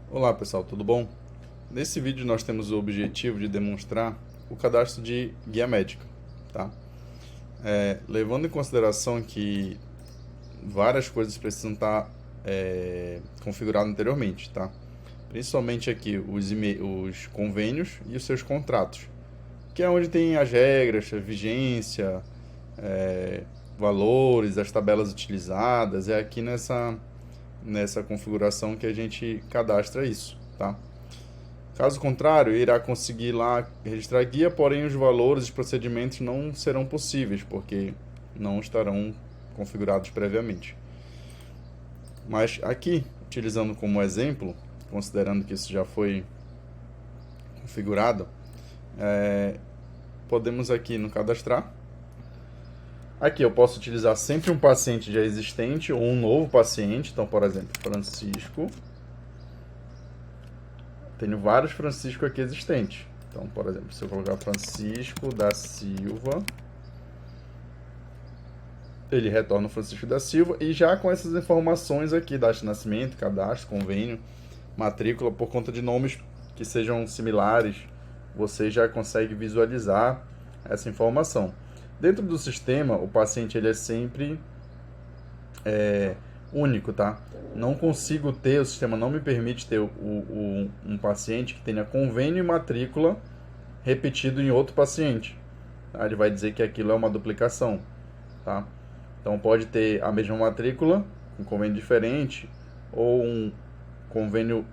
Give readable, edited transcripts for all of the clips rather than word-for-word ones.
Olá pessoal, tudo bom? Nesse vídeo nós temos o objetivo de demonstrar o cadastro de guia médica, tá? Levando em consideração que várias coisas precisam estar configuradas anteriormente, tá? Principalmente aqui os convênios e os seus contratos, que é onde tem as regras, a vigência, valores, as tabelas utilizadas, é aqui nessa configuração que a gente cadastra isso, tá? Caso contrário, irá conseguir lá registrar guia, porém os valores e procedimentos não serão possíveis, porque não estarão configurados previamente. Mas aqui, utilizando como exemplo, considerando que isso já foi configurado, podemos aqui no cadastrar. Aqui eu posso utilizar sempre um paciente já existente ou um novo paciente. Então, por exemplo, Francisco. Tenho vários Francisco aqui existentes. Então, por exemplo, se eu colocar Francisco da Silva, ele retorna o Francisco da Silva e já com essas informações aqui, data de nascimento, cadastro, convênio, matrícula, por conta de nomes que sejam similares, você já consegue visualizar essa informação. Dentro do sistema, o paciente ele é sempre único, tá? Não consigo ter, o sistema não me permite ter um paciente que tenha convênio e matrícula repetido em outro paciente. Tá? Ele vai dizer que aquilo é uma duplicação, tá? Então pode ter a mesma matrícula, um convênio diferente, ou um convênio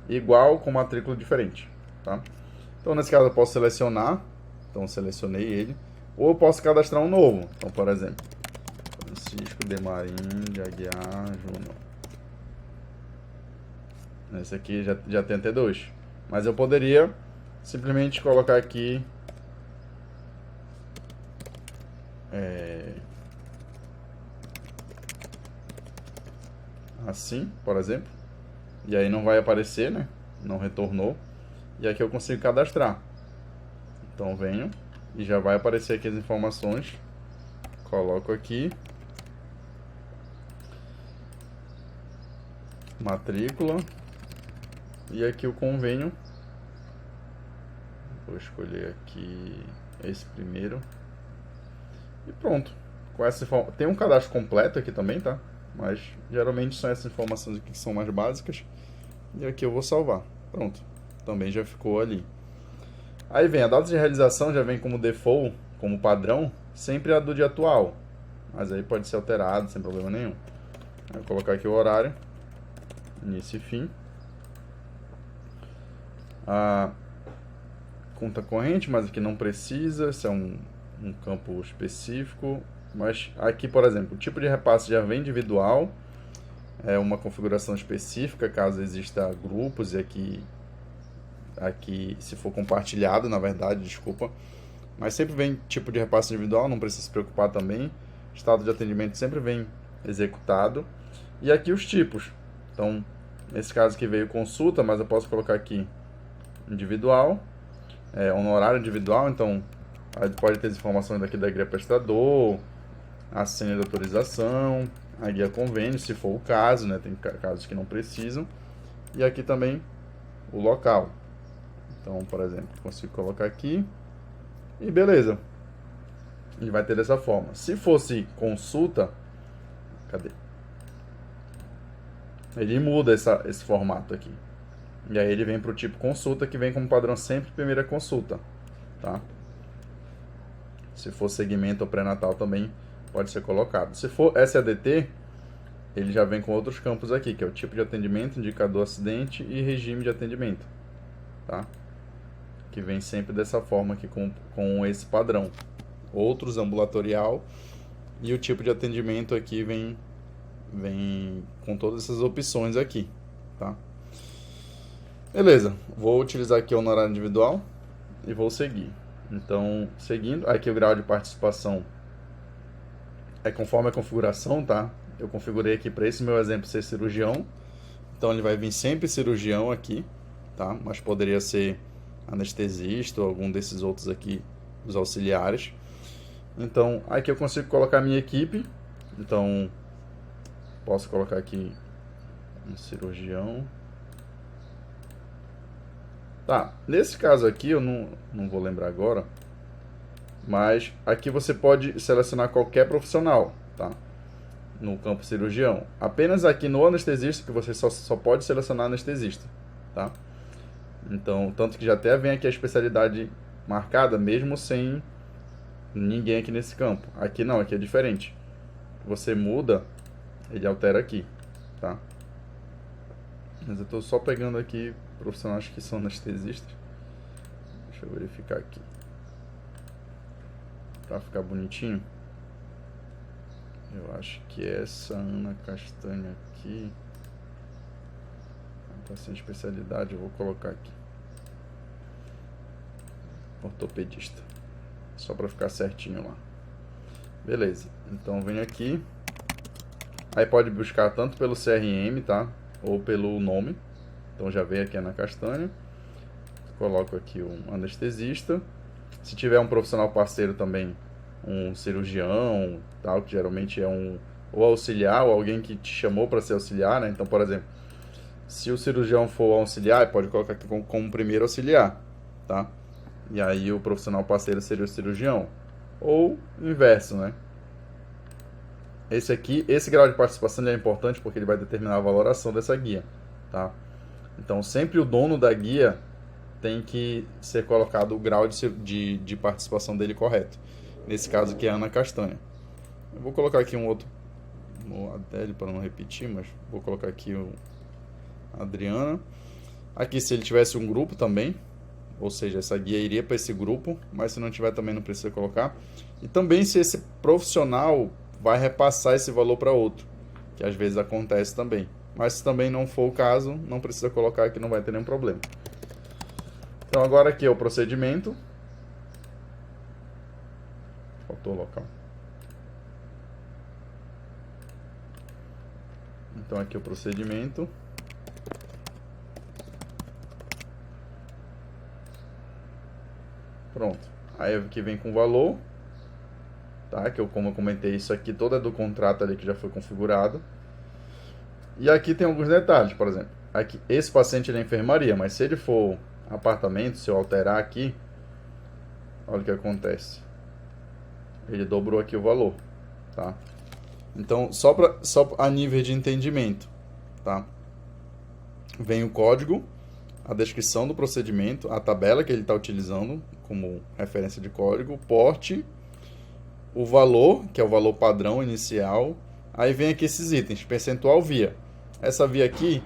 igual com matrícula diferente, tá? Então nesse caso eu posso selecionar, então selecionei ele, ou eu posso cadastrar um novo. Então, por exemplo, Francisco de Marim de Aguiar Júnior. Esse aqui já tem até dois. Mas eu poderia simplesmente colocar aqui assim, por exemplo. E aí não vai aparecer, né? Não retornou. E aqui eu consigo cadastrar. Então venho e já vai aparecer aqui as informações. Coloco aqui. Matrícula. E aqui o convênio. Vou escolher aqui esse primeiro. E pronto. Com essa tem um cadastro completo aqui também, tá? Mas geralmente são essas informações aqui que são mais básicas. E aqui eu vou salvar. Pronto. Também já ficou ali. Aí vem a data de realização, já vem como default, como padrão, sempre a do dia atual. Mas aí pode ser alterado sem problema nenhum. Aí eu vou colocar aqui o horário. Início e fim. A conta corrente, mas aqui não precisa. Esse é um campo específico. Mas aqui, por exemplo, o tipo de repasse já vem individual. É uma configuração específica, caso exista grupos, e aqui se for compartilhado, na verdade, desculpa. Mas sempre vem tipo de repasse individual, não precisa se preocupar também. Estado de atendimento sempre vem executado. E aqui os tipos. Então, nesse caso aqui veio consulta, mas eu posso colocar aqui individual, honorário individual, então pode ter as informações daqui da guia prestador, a senha de autorização, a guia convênio, se for o caso, né? Tem casos que não precisam. E aqui também o local. Então, por exemplo, consigo colocar aqui e beleza. E vai ter dessa forma. Se fosse consulta, cadê? Ele muda esse formato aqui. E aí ele vem para o tipo consulta, que vem como padrão sempre primeira consulta, tá? Se for segmento ou pré-natal também pode ser colocado. Se for SADT, ele já vem com outros campos aqui, que é o tipo de atendimento, indicador acidente e regime de atendimento, tá? Que vem sempre dessa forma aqui com esse padrão. Outros ambulatorial e o tipo de atendimento aqui vem com todas essas opções aqui, tá? Beleza, vou utilizar aqui o honorário individual e vou seguir. Então, seguindo, aqui o grau de participação é conforme a configuração, tá? Eu configurei aqui para esse meu exemplo ser cirurgião, então ele vai vir sempre cirurgião aqui, tá? Mas poderia ser anestesista ou algum desses outros aqui, os auxiliares. Então, aqui eu consigo colocar a minha equipe, então posso colocar aqui um cirurgião, Tá, nesse caso aqui, eu não vou lembrar agora, mas aqui você pode selecionar qualquer profissional, tá? No campo cirurgião. Apenas aqui no anestesista que você só pode selecionar anestesista, tá? Então, tanto que já até vem aqui a especialidade marcada, mesmo sem ninguém aqui nesse campo. Aqui não, aqui é diferente. Você muda, ele altera aqui, tá? Mas eu estou só pegando aqui profissionais que são anestesistas. Deixa eu verificar aqui. Pra ficar bonitinho. Eu acho que essa Ana Castanha aqui tá sem especialidade, eu vou colocar aqui. Ortopedista. Só para ficar certinho lá. Beleza. Então vem aqui. Aí pode buscar tanto pelo CRM, tá? Ou pelo nome. Então já veio aqui Ana Castanha. Coloco aqui um anestesista. Se tiver um profissional parceiro também, um cirurgião, tal, que geralmente é ou auxiliar, ou alguém que te chamou para ser auxiliar, né? Então, por exemplo, se o cirurgião for auxiliar, pode colocar aqui como primeiro auxiliar, tá? E aí o profissional parceiro seria o cirurgião. Ou inverso, né? Esse grau de participação é importante porque ele vai determinar a valoração dessa guia, tá? Então, sempre o dono da guia tem que ser colocado o grau de participação dele correto. Nesse caso aqui é a Ana Castanha. Eu vou colocar aqui um outro, o Adélio para não repetir, mas vou colocar aqui o Adriana. Aqui se ele tivesse um grupo também, ou seja, essa guia iria para esse grupo, mas se não tiver também não precisa colocar. E também se esse profissional vai repassar esse valor para outro, que às vezes acontece também. Mas se também não for o caso, não precisa colocar que não vai ter nenhum problema. Então agora aqui é o procedimento. Faltou o local. Então aqui é o procedimento. Pronto. Aí aqui vem com o valor. Tá? Que como eu comentei, isso aqui todo é do contrato ali que já foi configurado. E aqui tem alguns detalhes, por exemplo. Aqui, esse paciente ele é enfermaria, mas se ele for apartamento, se eu alterar aqui, olha o que acontece. Ele dobrou aqui o valor, tá? Então, só a nível de entendimento, tá? Vem o código, a descrição do procedimento, a tabela que ele está utilizando como referência de código, o porte, o valor, que é o valor padrão inicial. Aí vem aqui esses itens, percentual via. Essa via aqui,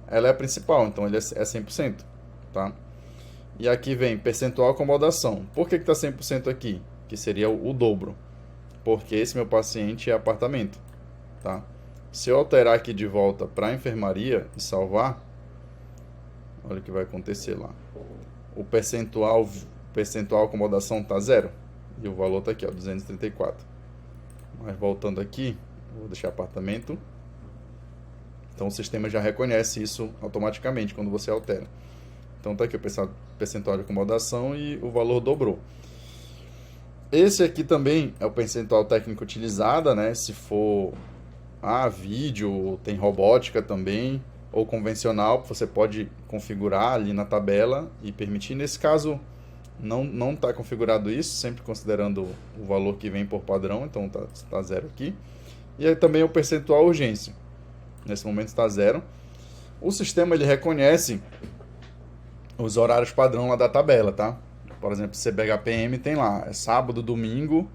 ela é a principal, então ele é 100%, tá? E aqui vem percentual acomodação. Por que está 100% aqui? Que seria o dobro. Porque esse meu paciente é apartamento, tá? Se eu alterar aqui de volta para a enfermaria e salvar, olha o que vai acontecer lá. O percentual acomodação está 0. E o valor está aqui, ó, 234. Mas voltando aqui, vou deixar apartamento. Então o sistema já reconhece isso automaticamente quando você altera. Então está aqui o percentual de acomodação e o valor dobrou. Esse aqui também é o percentual técnico utilizada, né? Se for vídeo, tem robótica também, ou convencional, você pode configurar ali na tabela e permitir. Nesse caso, não está configurado isso, sempre considerando o valor que vem por padrão, então está 0 aqui. E aí também o percentual urgência. Nesse momento está 0. O sistema ele reconhece os horários padrão lá da tabela, tá? Por exemplo, CBHPM tem lá, é sábado, domingo,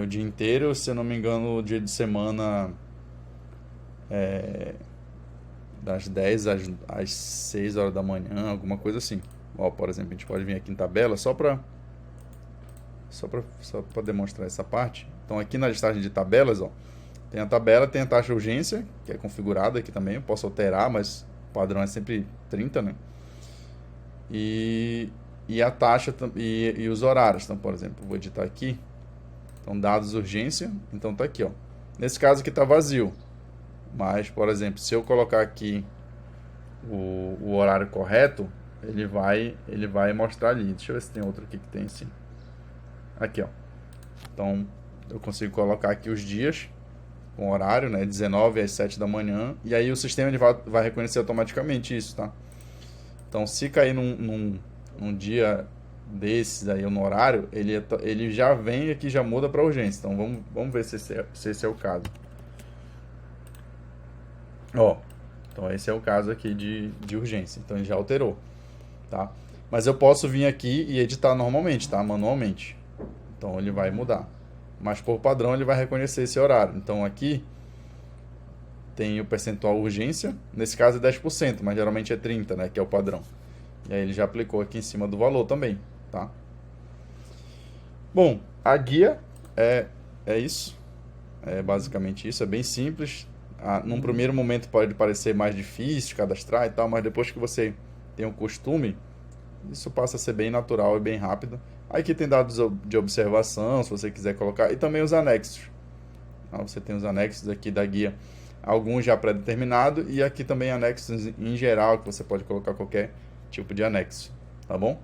o dia inteiro, se eu não me engano, o dia de semana das 10 às 6 horas da manhã, alguma coisa assim. Ó, por exemplo, a gente pode vir aqui em tabela só para demonstrar essa parte. Então aqui na listagem de tabelas, ó, tem a tabela, tem a taxa de urgência, que é configurada aqui também, eu posso alterar, mas o padrão é sempre 30, né? E a taxa e os horários. Então, por exemplo, vou editar aqui. Então, dados urgência. Então, tá aqui, ó. Nesse caso aqui tá vazio. Mas, por exemplo, se eu colocar aqui o horário correto, ele vai mostrar ali. Deixa eu ver se tem outro aqui que tem sim. Aqui, ó. Então, eu consigo colocar aqui os dias com horário, né? 19 às 7 da manhã. E aí o sistema ele vai reconhecer automaticamente isso, tá? Então, se cair num dia desses aí, ou no horário, ele já vem aqui, já muda para urgência. Então, vamos ver se esse é o caso. Ó, então esse é o caso aqui de urgência. Então, ele já alterou, tá? Mas eu posso vir aqui e editar normalmente, tá? Manualmente. Então, ele vai mudar. Mas, por padrão, ele vai reconhecer esse horário. Então, aqui tem o percentual urgência. Nesse caso é 10%, mas geralmente é 30%, né? Que é o padrão. E aí ele já aplicou aqui em cima do valor também, tá? Bom, a guia é isso. É basicamente isso. É bem simples. Num primeiro momento pode parecer mais difícil cadastrar e tal, mas depois que você tem o costume, isso passa a ser bem natural e bem rápido. Aqui tem dados de observação, se você quiser colocar, e também os anexos. Você tem os anexos aqui da guia, alguns já pré-determinados, e aqui também anexos em geral, que você pode colocar qualquer tipo de anexo, tá bom?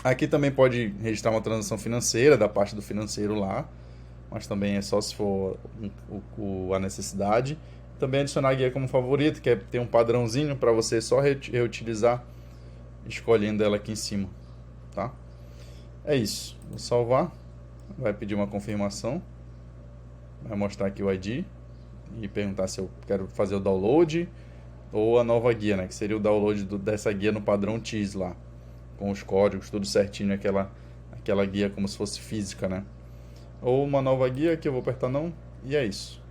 Aqui também pode registrar uma transação financeira, da parte do financeiro lá, mas também é só se for a necessidade. Também adicionar a guia como favorito, que é ter um padrãozinho para você só reutilizar, escolhendo ela aqui em cima, tá? É isso. Vou salvar. Vai pedir uma confirmação. Vai mostrar aqui o ID e perguntar se eu quero fazer o download ou a nova guia, né? Que seria o download dessa guia no padrão TIS lá, com os códigos, tudo certinho, aquela guia como se fosse física, né? Ou uma nova guia, que eu vou apertar não, e é isso.